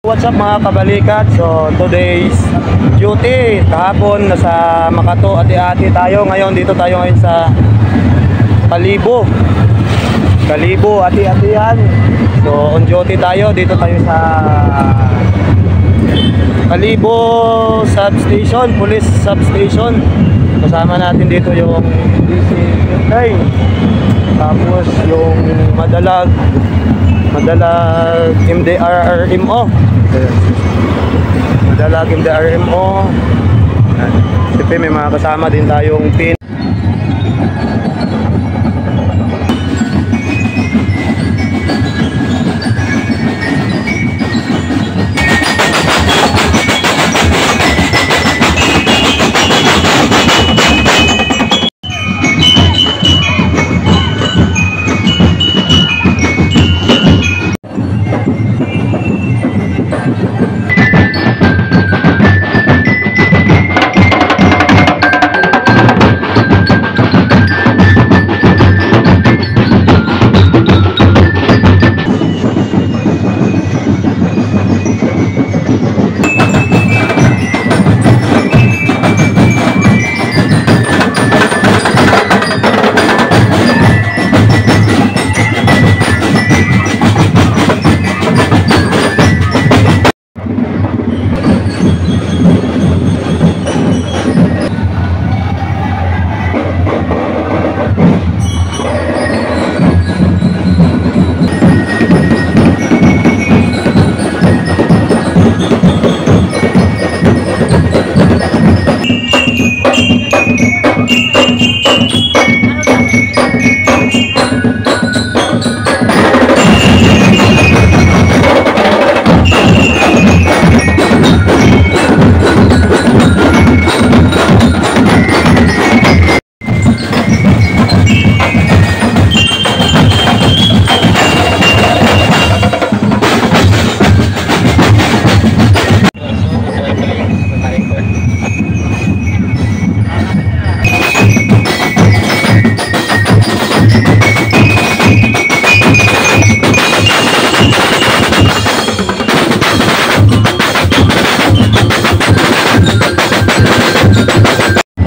What's up mga kabalikat? So today's duty. Kahapon nasa Makato, ati-ati tayo. Ngayon dito tayo ngayon sa Kalibo, ati-atihan. So on duty tayo. Dito tayo sa Kalibo substation, police substation. Kasama natin dito yung DC-9, tapos yung madalag MDRRMO. Madalag MDRRMO. Siyempre may mga kasama din tayong pin.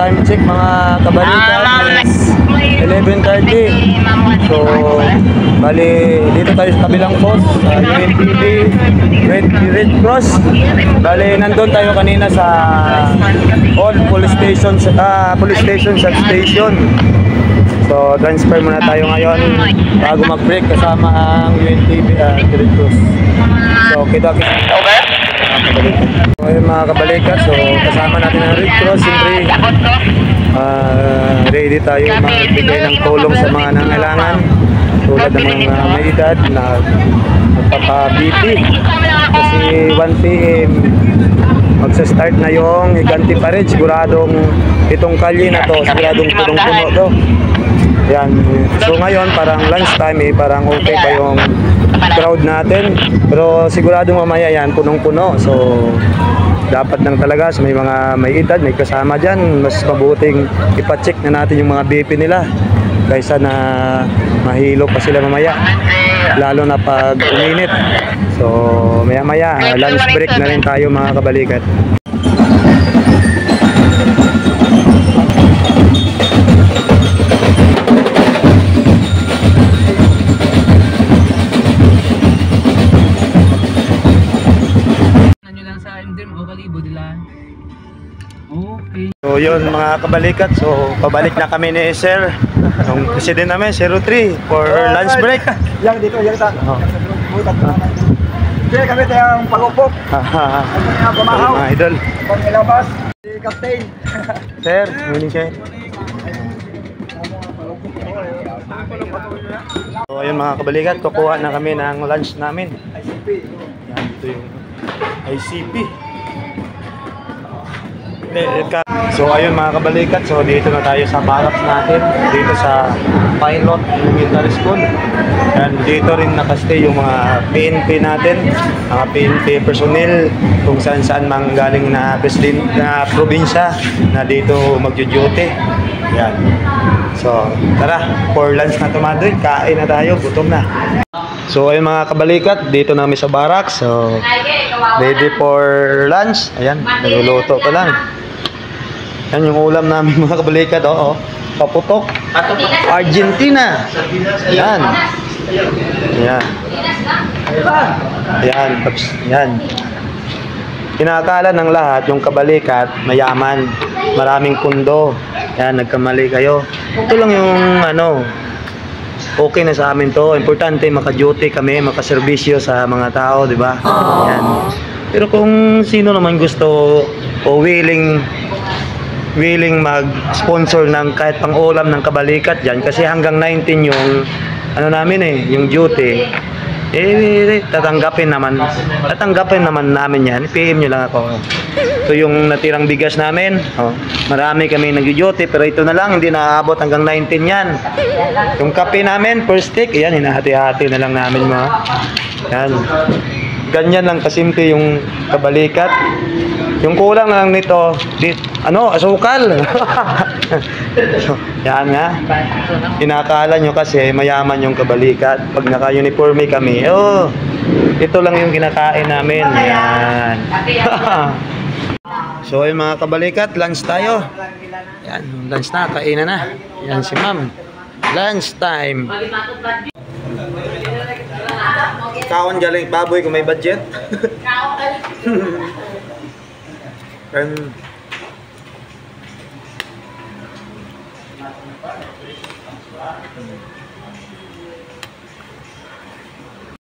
Time check mga kabalikat, 11:30. So bali dito tayo sa kabilang post, UNTV Red Cross. Bali nandun tayo kanina sa old police station substation. So transfer muna tayo ngayon bago mag-break kasama ang UNTV Red Cross. So kita. So ayun mga kabalikat, so kasama natin ang Red Cross. Siyempre ready tayo magbigay ng tulong sa mga nangailangan tulad ng mga may edad na magpapa-BP kasi 1 PM magsa-start na yung Higanti Parade. Siguradong itong kalye na to, siguradong punong-puno to. Yan. So ngayon parang lunch time parang okay pa yung crowd natin, pero sigurado mamaya yan punong-puno. So dapat lang talaga sa may mga may edad, may kasama dyan, mas mabuting ipacheck na natin yung mga BP nila kaysa na mahilo pa sila mamaya, lalo na pag uminit. So maya-maya lunch break na rin tayo mga kabalikat. So yun mga kabalikat, so pabalik na kami ni Sir, yung president namin, 03, for lunch break. Yang dito, yang sa Kaya kami tayong pag-upok. Ang pamahaw. Mga idol. Pag-ilabas, si Captain. Sir, morning sir. So ayun mga kabalikat, kukuha na kami ng lunch namin. ICP. Yan, ito yung ICP. So ayun mga kabalikat, so dito na tayo sa barracks natin, dito sa Pilot Military School. And dito rin nakastay yung mga PNP natin, mga PNP personnel kung saan mang galing na probinsya na dito magjo-duty. Yan. So tara, for lunch na tumadoy, kain na tayo, gutom na. So ayun mga kabalikat, dito na kami sa barracks. So ready for lunch. Ayan, nagluluto pa lang. Yan yung ulam namin mga kabalikat. Oo, paputok. Argentina. Ayan. Ayan. Ayan. Tapos, ayan. Kinakala ng lahat, yung kabalikat, mayaman. Maraming pundo. Ayan, nagkamali kayo. Ito lang yung ano, okay na sa amin to. Importante maka-duty kami, makaserbisyo sa mga tao, di ba? Ayan. Pero kung sino naman gusto o willing mag-sponsor ng kahit pang-ulam ng kabalikat dyan, kasi hanggang 19 yung ano namin yung duty, tatanggapin naman namin yan. PM nyo lang ako. So yung natirang bigas namin, marami kami nag-duty, pero ito na lang, hindi naaabot hanggang 19 yan. Yung kape namin, per stick, yan, hinahati-hati na lang namin mga. Yan. Ganyan lang kasimple yung kabalikat. Yung kulang na lang nito, asukal. So, yan nga. Inakala nyo kasi mayaman yung kabalikat. Pag naka-uniforme kami, ito lang yung kinakain namin. Yan. So, yung mga kabalikat, lunch tayo. Yan, lunch na, kainan na. Yan si ma'am. Lunch time. Kaon galing baboy kung may budget.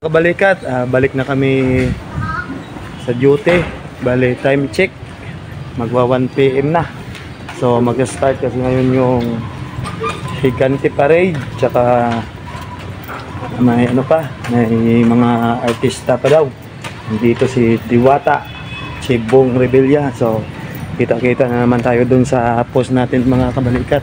Kabalikat, balik na kami sa duty. Bali, time check. Magwa 1 PM na. So, mag-start kasi ngayon yung Higante Parade. Tsaka may may mga artista pa daw. Dito si Diwata, si Bong Rebilla. So, kita-kita na naman tayo dun sa post natin mga kabalikat.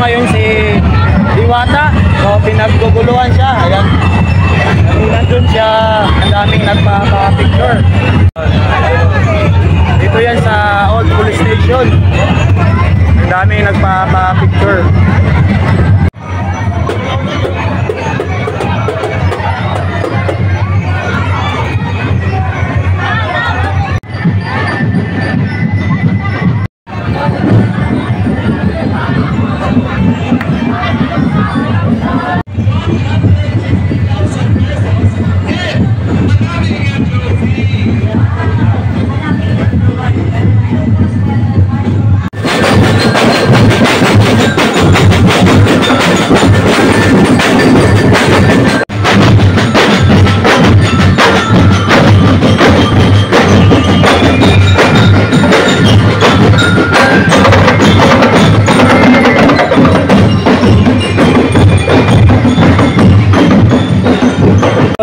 Ngayon si Diwata, so pinagguguluhan siya. Ayan, nandun siya, ang daming nagpapapicture. Dito yan sa old police station, ang daming nagpapapicture.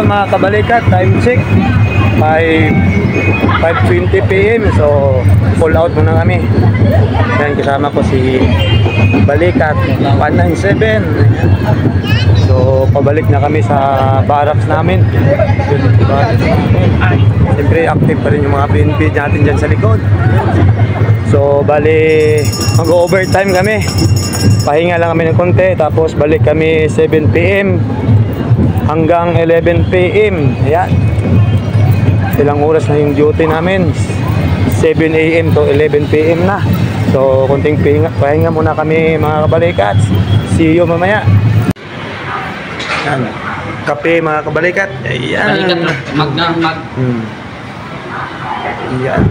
Mga kabalikat, time check 5:20 PM. So pull out muna kami. Yan, kasama ko si Balikat 197. So pabalik na kami sa barracks namin. Siyempre active pa rin yung mga PNP natin dyan sa likod. So bali mag-overtime kami. Pahinga lang kami ng konti, tapos balik kami 7 PM hanggang 11 PM. Ayan. Ilang oras na yung duty namin. 7 AM to 11 PM na. So, konting pahinga muna kami mga kabalikat. See you mamaya. Ayan. Kape mga kabalikat. Ayan. Mag. Ayan.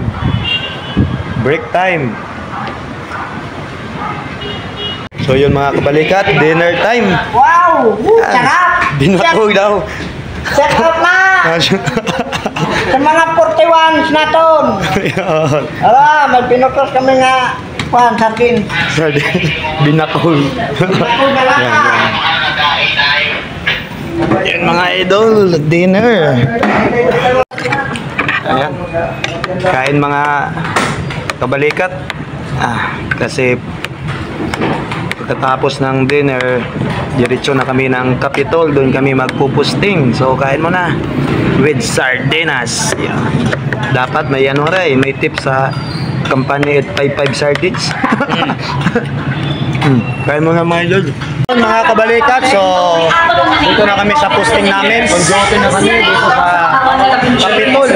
Break time. So yun mga kabalikat, dinner time. Wow! Sarap! Binakog daw. Sarap na! Sa mga 41s naton. Yan. Ala, may pinukos kami nga sa akin. Binakol. Yan. Yan mga idol, dinner. Ayan. Kain mga kabalikat. Kasi pagkatapos ng dinner, diretso na kami ng Capitol. Doon kami magpupusting. So kain mo na with sardinas. Yeah. Dapat may ano rin, may tip sa company at 55 sardines. Kain mo na mga idol. Mga kabalikat, so dito na kami sa posting namin. Conjote na kami dito sa Capitol.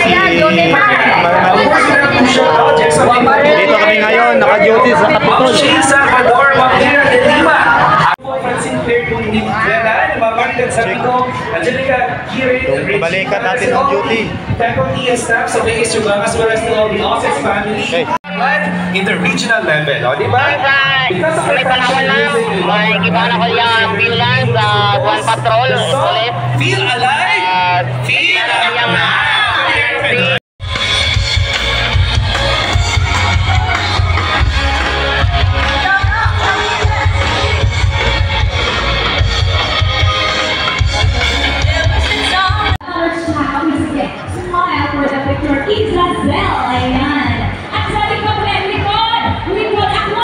Yan. Mga kabalikat natin si Marmarin. Dito kami ngayon, naka-duty sa Capitol. Balikan natin ang duty. Faculty and staff sa KSU as well as to all the office family. Okay. In the regional level, o di ba? Because of May panahon lang, may gimana ko yung ambulance sa One Patrol ulit. Feel alive! Feel alive! Smile for the picture. Israel, ayan. At sa likod, likod ako.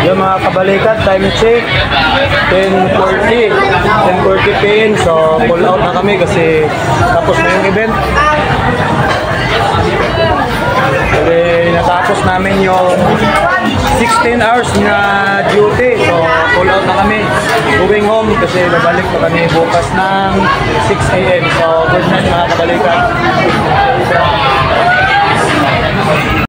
Yung mga kabalikat, time check 10:40 10:40 p.m. So pull out na kami kasi tapos na yung event. Kasi natapos namin yung 16 hours na duty. So pull out na kami, going home kasi babalik pa kami bukas ng 6 a.m. So good night mga kabalikat.